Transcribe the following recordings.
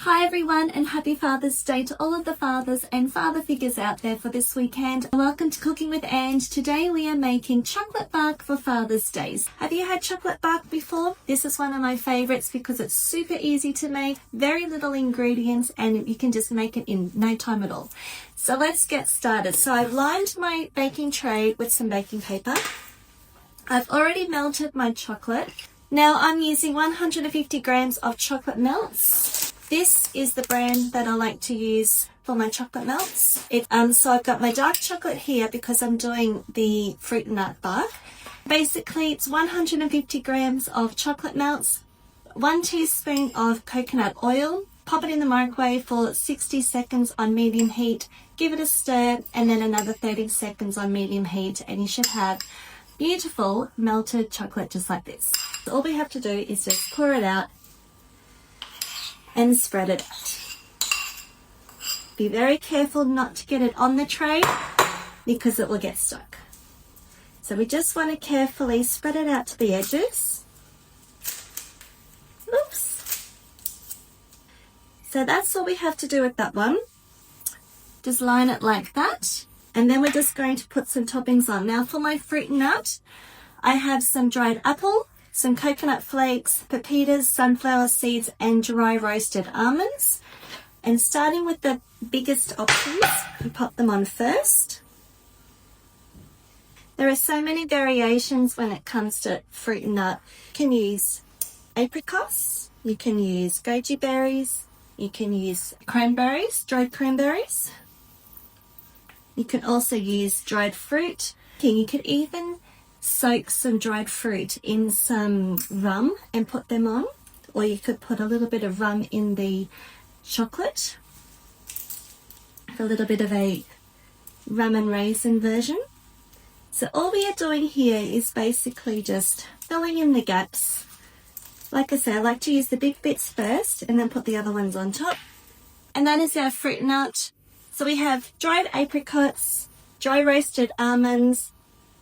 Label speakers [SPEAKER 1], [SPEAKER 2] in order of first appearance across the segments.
[SPEAKER 1] Hi everyone, and happy Father's Day to all of the fathers and father figures out there for this weekend. Welcome to Cooking with Ange. Today we are making chocolate bark for Father's Days. Have you had chocolate bark before? This is one of my favorites because it's super easy to make, very little ingredients, and you can just make it in no time at all. So let's get started. So I've lined my baking tray with some baking paper. I've already melted my chocolate. Now I'm using 150 grams of chocolate melts. This is the brand that I like to use for my chocolate melts. So I've got my dark chocolate here because I'm doing the fruit and nut bark. Basically, it's 150 grams of chocolate melts, 1 teaspoon of coconut oil. Pop it in the microwave for 60 seconds on medium heat. Give it a stir and then another 30 seconds on medium heat, and you should have beautiful melted chocolate just like this. So all we have to do is just pour it out and spread it out. Be very careful not to get it on the tray because it will get stuck. So we just want to carefully spread it out to the edges. Oops. So that's all we have to do with that one. Just line it like that. And then we're just going to put some toppings on. Now for my fruit and nut, I have some dried apple, some coconut flakes, pepitas, sunflower seeds, and dry roasted almonds. And starting with the biggest options, we pop them on first. There are so many variations when it comes to fruit and nut. You can use apricots, you can use goji berries, you can use cranberries, dried cranberries. You can also use dried fruit. You could even soak some dried fruit in some rum and put them on, or you could put a little bit of rum in the chocolate, a little bit of a rum and raisin version. So all we are doing here is basically just filling in the gaps. Like I say, I like to use the big bits first and then put the other ones on top. And that is our fruit and nut. So we have dried apricots, dry roasted almonds,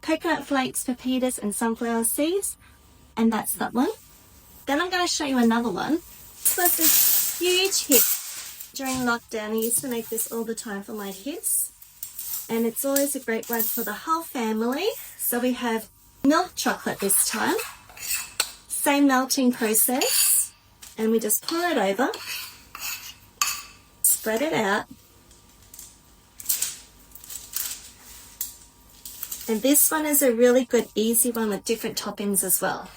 [SPEAKER 1] coconut flakes, pepitas, and sunflower seeds, and that's that one. Then I'm going to show you another one. This was this huge hit during lockdown. I used to make this all the time for my kids, and it's always a great one for the whole family. So we have milk chocolate this time, same melting process, and we just pour it over, spread it out. And this one is a really good, easy one with different toppings as well.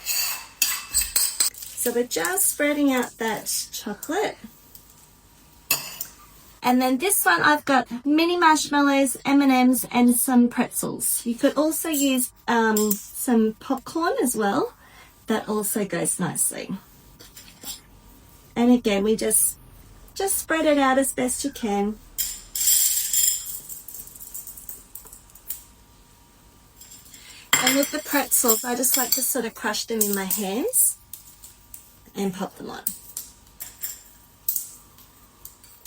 [SPEAKER 1] So we're just spreading out that chocolate. And then this one, I've got mini marshmallows, M&Ms, and some pretzels. You could also use some popcorn as well. That also goes nicely. And again, we just spread it out as best you can. And with the pretzels, I just like to sort of crush them in my hands and pop them on.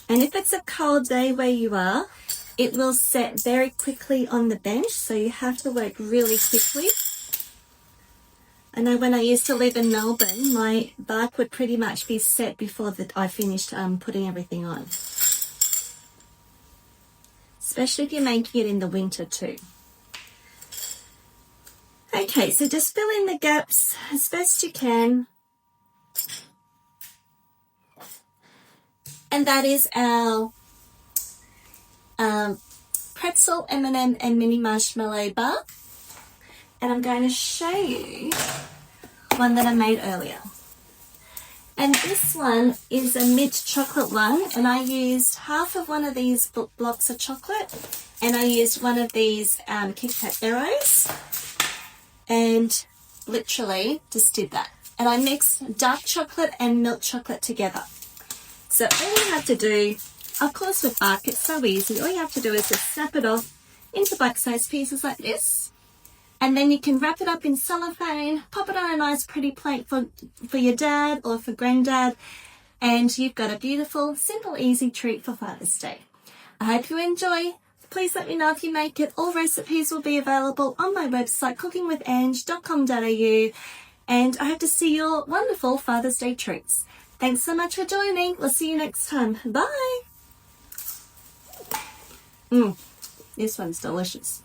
[SPEAKER 1] And if it's a cold day where you are, it will set very quickly on the bench, so you have to work really quickly. I know when I used to live in Melbourne, my bark would pretty much be set before I finished putting everything on. Especially if you're making it in the winter too. Okay, so just fill in the gaps as best you can. And that is our pretzel, M&M, and mini marshmallow bar. And I'm going to show you one that I made earlier. And this one is a mint chocolate one, and I used half of one of these blocks of chocolate, and I used one of these Kit Kat arrows. And literally just did that. And I mixed dark chocolate and milk chocolate together. So all you have to do, of course with bark, it's so easy. All you have to do is just snap it off into bite-sized pieces like this. And then you can wrap it up in cellophane, pop it on a nice pretty plate for your dad or for Grandad. And you've got a beautiful, simple, easy treat for Father's Day. I hope you enjoy. Please let me know if you make it. All recipes will be available on my website, cookingwithange.com.au, and I hope to see your wonderful Father's Day treats. Thanks so much for joining. We'll see you next time. Bye. This one's delicious.